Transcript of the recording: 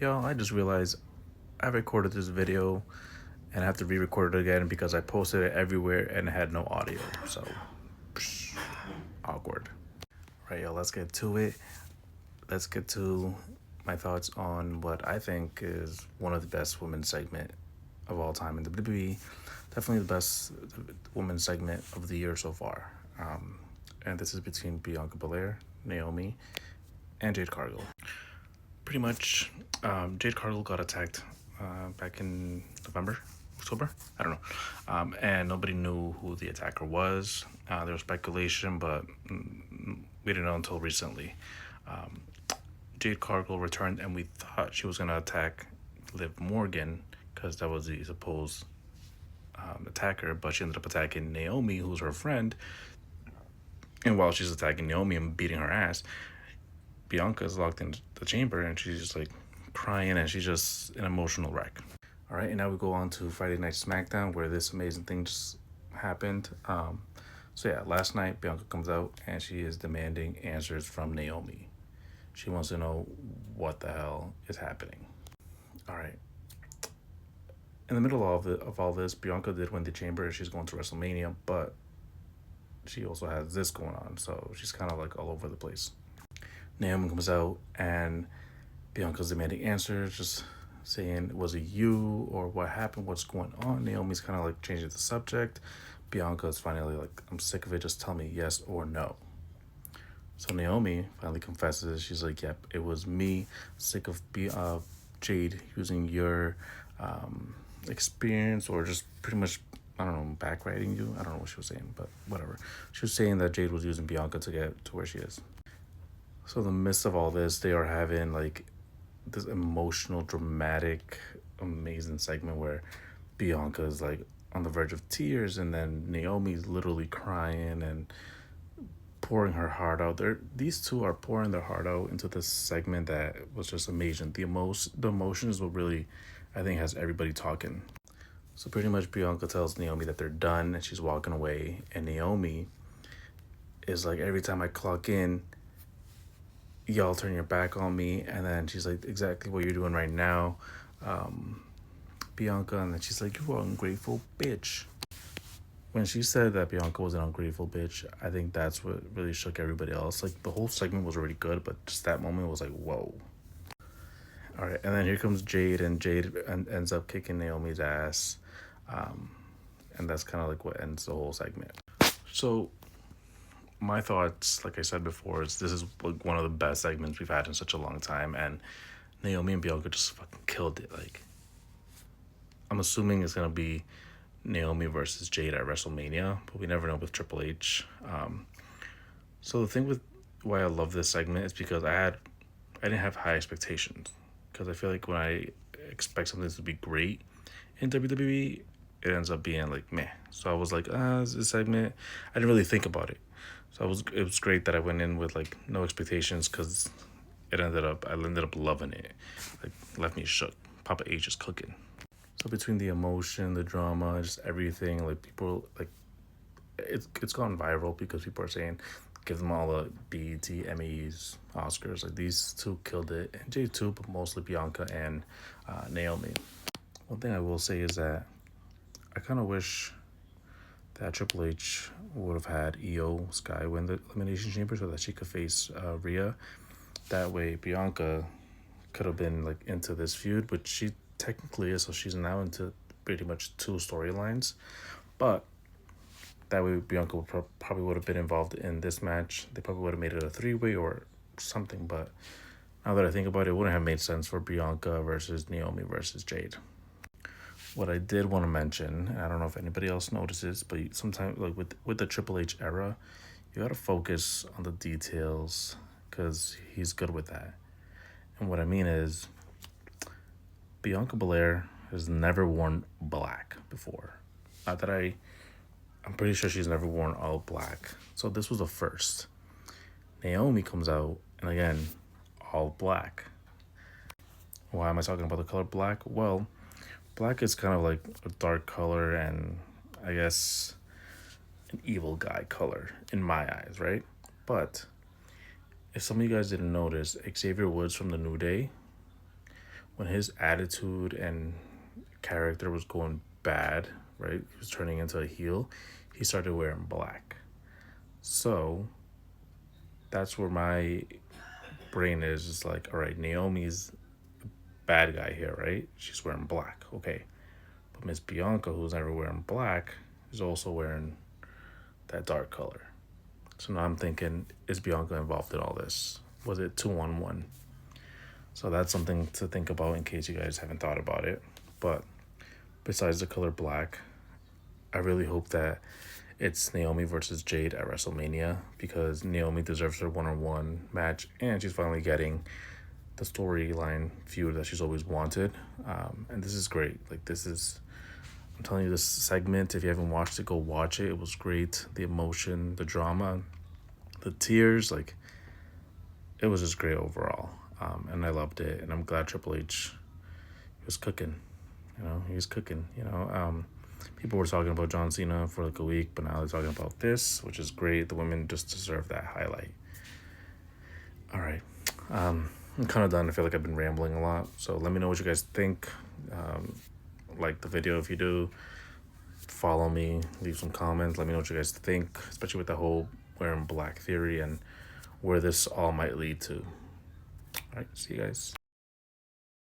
Y'all, I just realized I recorded this video and I have to re-record it again because I posted it everywhere and it had no audio. So, awkward. Right, y'all, let's get to it. Let's get to my thoughts on what I think is one of the best women's segment of all time in the WWE. Definitely the best women's segment of the year so far. And this is between Bianca Belair, Naomi, and Jade Cargill. Pretty much, Jade Cargill got attacked back in November, October. I don't know, and nobody knew who the attacker was. There was speculation, but we didn't know until recently. Jade Cargill returned, and we thought she was gonna attack Liv Morgan because that was the supposed attacker, but she ended up attacking Naomi, who's her friend. And while she's attacking Naomi and beating her ass, Bianca's locked in the chamber and she's just like crying and she's just an emotional wreck. All right, and now we go on to Friday Night SmackDown where this amazing thing just happened. So yeah, last night Bianca comes out and she is demanding answers from Naomi. She wants to know what the hell is happening. All right. In the middle of all this, Bianca did win the chamber. She's going to WrestleMania, but she also has this going on, so she's kind of like all over the place. Naomi comes out and Bianca's demanding answers, just saying, was it you or what happened? What's going on? Naomi's kind of like changing the subject. Bianca's finally like, I'm sick of it. Just tell me yes or no. So Naomi finally confesses. She's like, yep, it was me. Sick of Jade using your experience or just pretty much, I don't know, backbiting you. I don't know what she was saying, but whatever. She was saying that Jade was using Bianca to get to where she is. So in the midst of all this, they are having like this emotional, dramatic, amazing segment where Bianca is like on the verge of tears, and then Naomi's literally crying and pouring her heart out. These two are pouring their heart out into this segment that was just amazing. The emotion is what really, I think, has everybody talking. So pretty much Bianca tells Naomi that they're done and she's walking away, and Naomi is like, every time I clock in, y'all turn your back on me. And then she's like, exactly what you're doing right now, Bianca. And then she's like, you are an ungrateful bitch. When she said that Bianca was an ungrateful bitch, I think that's what really shook everybody else. Like, the whole segment was already good, but just that moment was like, whoa. All right, and then here comes Jade, and Jade ends up kicking Naomi's ass. And that's kind of like what ends the whole segment. So my thoughts, like I said before, is this is like one of the best segments we've had in such a long time, and Naomi and Bianca just fucking killed it. Like, I'm assuming it's gonna be Naomi versus Jade at WrestleMania, but we never know with Triple H. So the thing with why I love this segment is because I didn't have high expectations, because I feel like when I expect something to be great in WWE, it ends up being like meh. So I was like, this segment, I didn't really think about it. So it was great that I went in with like no expectations, because I ended up loving it. Like, left me shook. Papa H is cooking. So between the emotion, the drama, just everything, like people like it's gone viral because people are saying give them all the BET, Emmys, Oscars. Like, these two killed it, and Jade too, but mostly Bianca and Naomi. One thing I will say is that I kind of wish that Triple H would have had Io Sky win the Elimination Chamber so that she could face Rhea. That way Bianca could have been like into this feud, which she technically is, so she's now into pretty much two storylines. But that way Bianca probably would have been involved in this match. They probably would have made it a three-way or something, but now that I think about it, it wouldn't have made sense for Bianca versus Naomi versus Jade. What I did want to mention, and I don't know if anybody else notices, but sometimes like with the Triple H era, you gotta focus on the details because he's good with that. And what I mean is, Bianca Belair has never worn black before. Not that I'm pretty sure she's never worn all black. So this was a first. Naomi comes out, and again, all black. Why am I talking about the color black? Well, black is kind of like a dark color and I guess an evil guy color in my eyes, right? But if some of you guys didn't notice, Xavier Woods from The New Day when his attitude and character was going bad, right? He was turning into a heel. He started wearing black. So that's where my brain is. Just like, all right, Naomi's bad guy here, right? She's wearing black, okay. But Miss Bianca, who's never wearing black, is also wearing that dark color. So now I'm thinking, is Bianca involved in all this? Was it 2-on-1? So that's something to think about in case you guys haven't thought about it. But besides the color black, I really hope that it's Naomi versus Jade at WrestleMania, because Naomi deserves her one-on-one match and she's finally getting the storyline feud that she's always wanted. And this is great. Like, this is, I'm telling you, this segment, if you haven't watched it, go watch it. It was great. The emotion, the drama, the tears, like, it was just great overall. And I loved it. And I'm glad Triple H was cooking. He was cooking. People were talking about John Cena for like a week, but now they're talking about this, which is great. The women just deserve that highlight. All right. I'm kind of done. I feel like I've been rambling a lot. So let me know what you guys think. Like the video if you do. Follow me. Leave some comments. Let me know what you guys think, especially with the whole wearing black theory and where this all might lead to. All right. See you guys.